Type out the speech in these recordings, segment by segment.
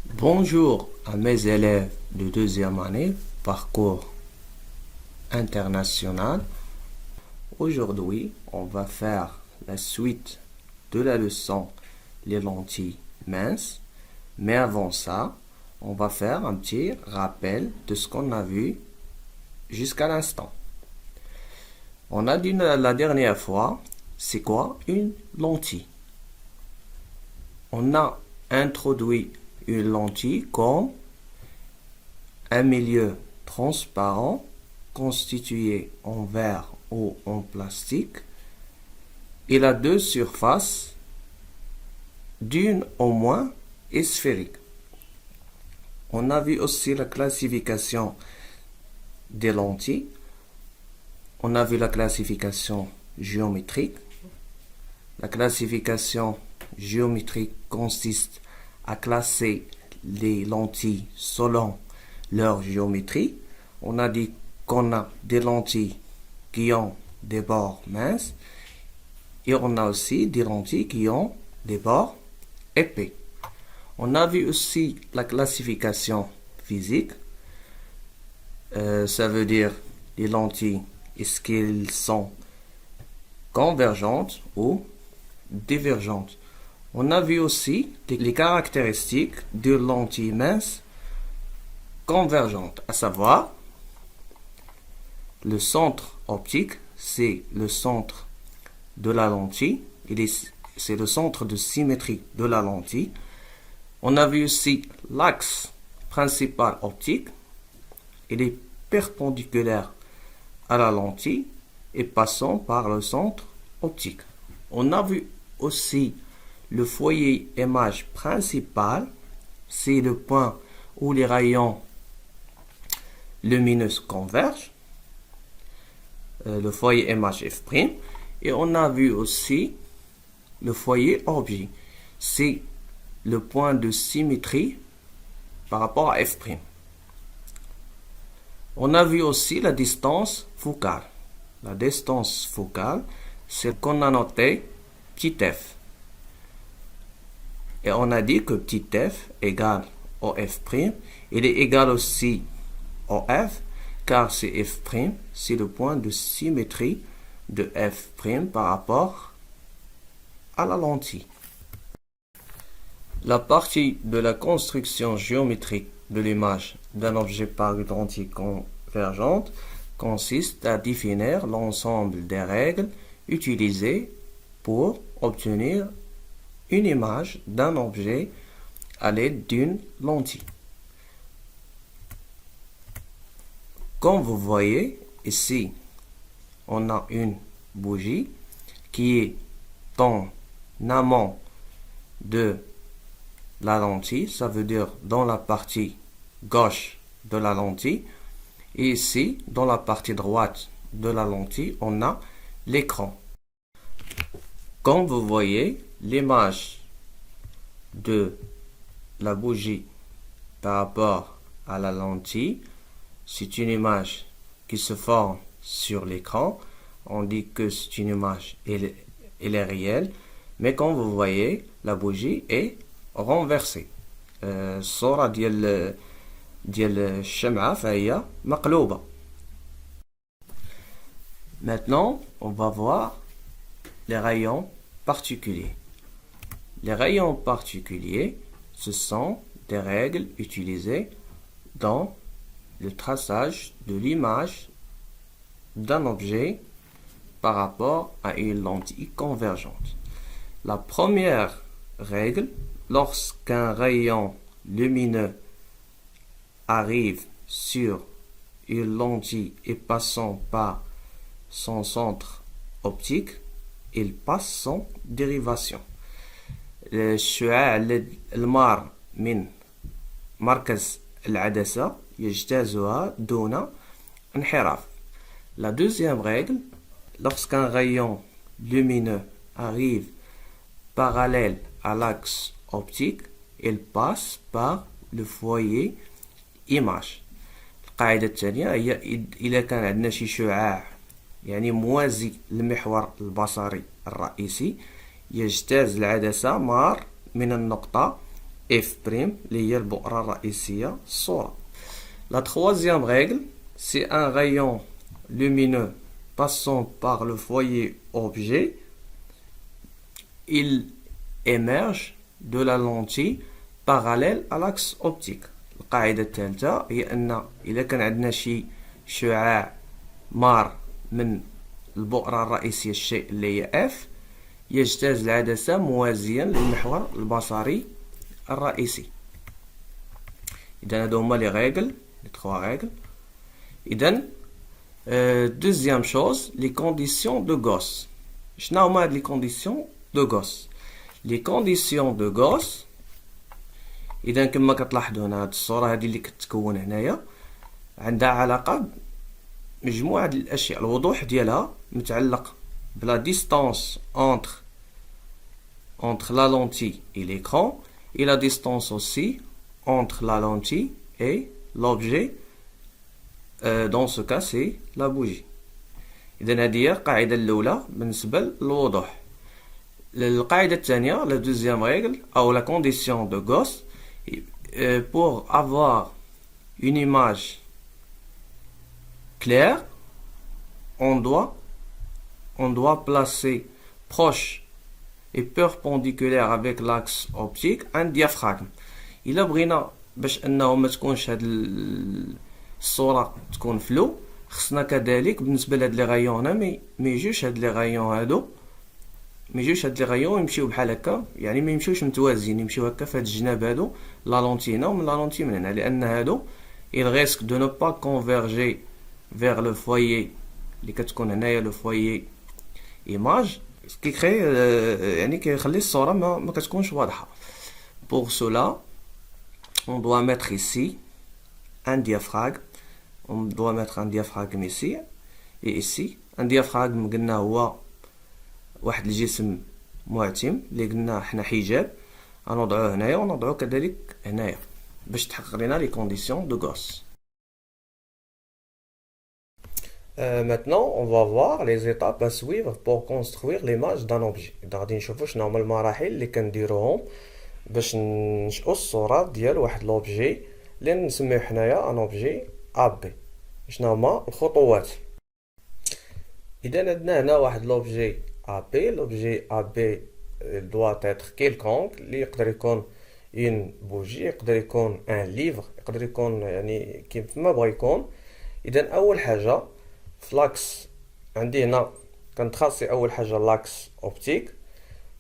Bonjour à mes élèves de deuxième année, parcours international. Aujourd'hui, on va faire la suite de la leçon les lentilles minces. Mais avant ça, on va faire un petit rappel de ce qu'on a vu jusqu'à l'instant. On a dit la dernière fois, c'est quoi une lentille? On a introduit une lentille comme un milieu transparent constitué en verre ou en plastique. Il a deux surfaces, d'une au moins est sphérique. On a vu aussi la classification des lentilles. On a vu la classification géométrique. La classification géométrique consiste à classer les lentilles selon leur géométrie. On a dit qu'on a des lentilles qui ont des bords minces et on a aussi des lentilles qui ont des bords épais. On a vu aussi la classification physique. Ça veut dire les lentilles, est-ce qu'elles sont convergentes ou divergentes. On a vu aussi les caractéristiques de lentilles minces convergentes, à savoir le centre optique, c'est le centre de la lentille, c'est le centre de symétrie de la lentille. On a vu aussi l'axe principal optique, il est perpendiculaire à la lentille et passant par le centre optique. On a vu aussi le foyer image principal, c'est le point où les rayons lumineux convergent, le foyer image F', et on a vu aussi le foyer objet, c'est le point de symétrie par rapport à F'. On a vu aussi la distance focale. La distance focale, c'est qu'on a noté petit f. Et on a dit que petit f égale au f', il est égal aussi au f, car c'est f', c'est le point de symétrie de f' par rapport à la lentille. La partie de la construction géométrique de l'image d'un objet par une lentille convergente consiste à définir l'ensemble des règles utilisées pour obtenir une image d'un objet à l'aide d'une lentille. Comme vous voyez ici, on a une bougie qui est en amont de la lentille, ça veut dire dans la partie gauche de la lentille. Et ici, dans la partie droite de la lentille, on a l'écran. Comme vous voyez, l'image de la bougie par rapport à la lentille, c'est une image qui se forme sur l'écran. On dit que c'est une image, elle est réelle, mais comme vous voyez, la bougie est renversée. الصورة ديال الشمعة فهي مقلوبة. Maintenant, on va voir les rayons particuliers. Les rayons particuliers, ce sont des règles utilisées dans le traçage de l'image d'un objet par rapport à une lentille convergente. La première règle, lorsqu'un rayon lumineux arrive sur une lentille et passant par son centre optique, il passe son dérivation. الشعاع المار من مركز العدسة يجتازها دون انحراف. La deuxième règle, lorsqu'un rayon lumineux arrive parallèle à l'axe optique, il passe par le foyer image. القاعدة الثانية هي إذا كان عندنا شي شعاع يعني موازي للمحور البصري الرئيسي يجتاز العدسة مار من النقطة F', اللي هي البؤرة الرئيسية الصورة. La troisième règle, c'est un rayon lumineux passant par le foyer objet. Il émerge de la lentille parallèle à l'axe optique. القاعدة الثالثة هي أن إذا كان عندنا شي شعاع مار من البؤرة الرئيسية الشيء اللي هي F، يجتاز العدسة موازيا للمحور البصري الرئيسي. إذا هادو هما لي ريغل، لي تخوا ريغل. إذا دوزيام شوز لي كونديسيون دو غوس. شنو هما هاد لي كونديسيون دو غوس؟ لي كونديسيون دو غوس، إذا كما كتلاحظوا هنا هاد الصورة هادي اللي كتكون هنايا عندها علاقة بمجموعة ديال الأشياء. الوضوح ديالها متعلق بلا ديستانس entre la lentille et l'écran, et la distance aussi entre la lentille et l'objet. Dans ce cas, c'est la bougie. إذن هذه هي القاعدة الأولى بالنسبة للوضوح. القاعدة الثانية, la deuxième règle, ou la condition de Gauss, pour avoir une image claire, on doit placer proche et perpendiculaire avec l'axe optique un diaphragme. إلا بغينا باش أنه ما تكونش هاد الصورة تكون فلو، خصنا كذلك بالنسبة لهاد لي غايون هنا ما يجوش هاد لي غايون هادو، ما يجوش هاد لي غايون يمشيو بحال هكا، يعني ما يمشيوش متوازيين، يمشيو هكا في هاد الجناب هادو، لا لونتي هنا ومن لا لونتي من هنا، لأن هادو il risque de ne pas converger vers le foyer اللي كتكون هنايا لو فويي ايماج، كيكري يعني كيخلي الصورة ما كتكونش واضحة. Pour cela, on doit mettre ici un diaphragme. On doit mettre un diaphragme ici et ici. Un diaphragme قلنا هو واحد الجسم معتم اللي قلنا حنا حجاب، غنوضعوه هنايا ونوضعوه كذلك هنايا باش تحقق لنا لي كونديسيون دو غوس. Maintenant, on va voir les étapes à suivre pour construire l'image d'un objet. غادي نشوفوا شنو هما المراحل اللي كنديروهم باش ننشئوا الصورة ديال واحد لوبجي اللي نسميوه حنايا ان اوبجي ابي. شنو هما الخطوات؟ اذا عندنا هنا واحد لوبجي ابي، لوبجي ابي doit être quelconque، اللي يقدر يكون اون بوجي، يقدر يكون ان ليفر، يقدر يكون يعني كيف ما بغا يكون. اذا اول حاجه في لاكس عندي هنا كنتراسي اول حاجه لاكس اوبتيك.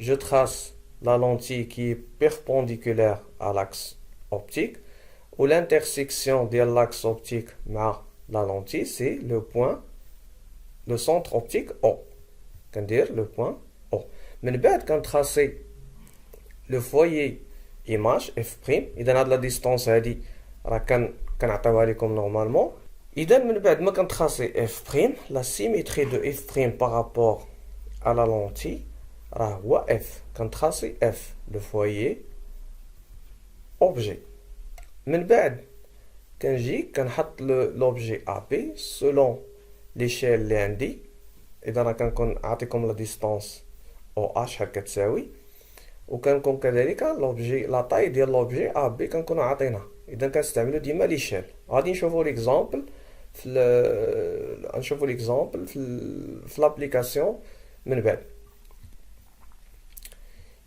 جو تراس لا لونتي كي بيربونديكولير à l'axe optique, ou l'intersection de l'axe optique مع la lentille, c'est le point, le centre optique O. كندير le point O. من بعد كنتراسي le foyer image F'. إذا هاد لا ديستونس هادي راه كنعطيوها لكم نورمالمون. إذا من بعد ما كنتراسي F'، la symétrie de F' par rapport à la lentille راه هو F. كنتراسي F le foyer objet. من بعد كنجي كنحط l'objet AB selon l'échelle اللي عندي. إذا راه كنكون عطيكم لا ديستونس OH هكا تساوي، وكنكون كذلك لوبجي لا طاي ديال لوبجي ا بي كنكونوا عاطينها. اذا كنستعملوا ديما ليشيل. غادي نشوفوا ليكزامبل نشوفوا ليكزامبل في لابليكاسيون من بعد.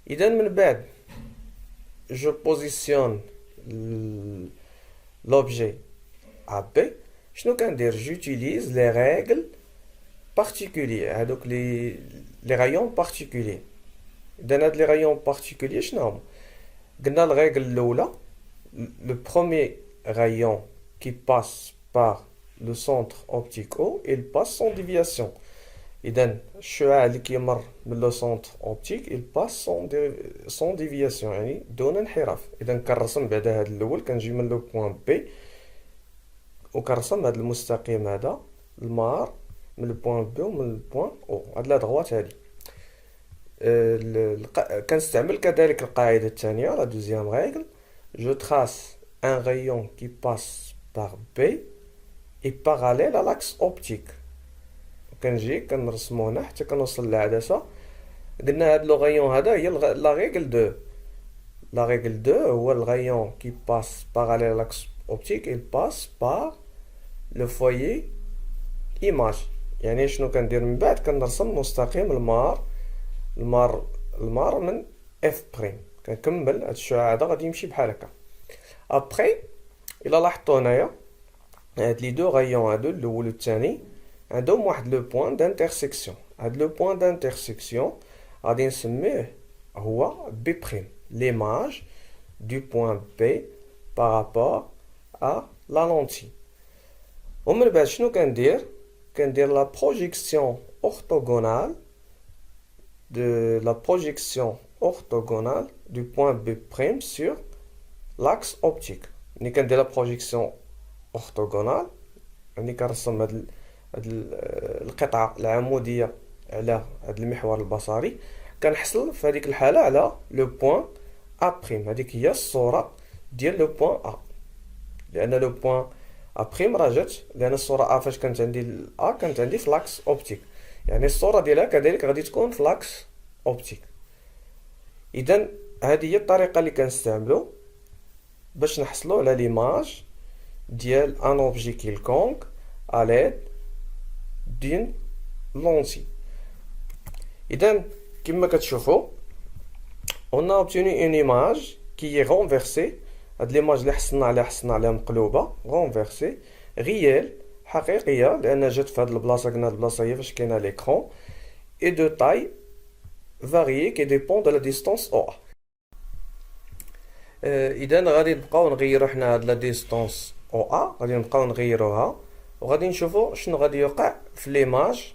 اذا من بعد جو بوزيسيون لوبجي ا بي. شنو كندير؟ جوتيليز لي ريغل بارتيكولير، هذوك لي رايون بارتيكولير. إذا هاد لي رايون بارتيكولير شنو هما؟ قلنا الريغل الأولى لو بروميي رايون كي باس بار لو سونتر اوبتيك او il passe sans déviation. إذا الشعاع اللي كيمر من لو سونتر اوبتيك il passe sans déviation، يعني دون انحراف. إذا كنرسم بعدا هاد الأول، كنجي من لو بوان بي وكنرسم هاد المستقيم هذا المار من البوان بي ومن البوان او، هاد لا دغوات هادي. كنستعمل كذلك القاعدة الثانية لا دوزيام ريغل. جو تراس ان رايون كي باس بار بي اي باراليل à l'axe optique. كنجي كنرسمو هنا حتى كنوصل للعدسة. قلنا هاد لو رايون هذا هي لا ريغل دو la règle 2, où le rayon qui passe parallèle à l'axe optique, il passe par le foyer image. يعني شنو كندير من بعد؟ كنرسم مستقيم المار من اف بريم. كنكمل هاد الشعاع هذا غادي يمشي بحال هكا. ابخي الا لاحظتوا هنايا هاد لي دو غايون هادو الاول والثاني عندهم واحد لو بوين دانترسيكسيون. هاد لو بوين دانترسيكسيون غادي نسميه هو بي بريم، ليماج du point B par rapport à la lentille. ومن بعد شنو كندير la projection orthogonale du point B' sur l'axe optique. ملي كندير la projection orthogonale يعني كنرسم هاد القطعة العمودية على هاد المحور البصري، كنحصل في هذيك الحالة على لو بوين ا بريم. هذيك هي الصورة ديال لو بوين ا، لأن لو بوين ا بريم راه جات لأن الصورة ا فاش كانت عندي ا كانت عندي في لاكس اوبتيك، يعني الصورة ديالها كذلك غادي تكون في لاكس اوبتيك. إذا هذه هي الطريقة اللي كنستعملو باش نحصلو على ليماج ديال ان اوبجي كيلكونك à l'aide d'une lentille. إذا كما كتشوفوا on a obtenu une image qui est renversée. هاد l'image اللي حصلنا عليها مقلوبة renversée réelle حقيقية لأن جات في هاد البلاصة. قلنا هاد البلاصة هي فاش كاينة l'écran et de taille variée qui dépend de la distance OA. إذا غادي نبقاو نغيرو حنا هاد لا ديستونس OA، غادي نبقاو نغيروها وغادي نشوفو شنو غادي يوقع في ليماج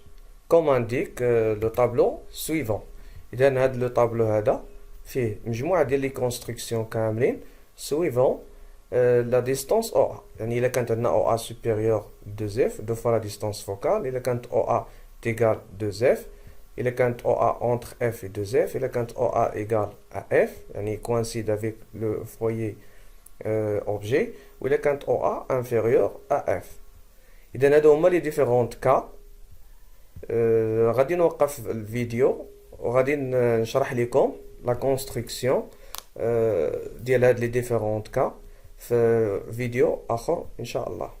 كوم انديك لو طابلو سويفون. اذا هاد لو طابلو هذا فيه مجموعه ديال لي كونستركسيون كاملين سويفون لا ديستونس او ا. يعني الا كانت عندنا او ا سوبيريور 2 اف دو فوا لا ديستونس فوكال، الا كانت او ا تيغال 2 اف، الا كانت او ا اونتر اف و 2 اف، الا كانت او ا ايغال ا اف يعني كوانسيد افيك لو فويي اوبجي، و الا كانت او ا انفيريور ا اف. إذا هادو هما لي ديفيرونت كا. غادي نوقف الفيديو وغادي نشرح لكم لا كونستركسيون ديال هاد لي ديفيرونت كا في فيديو آخر إن شاء الله.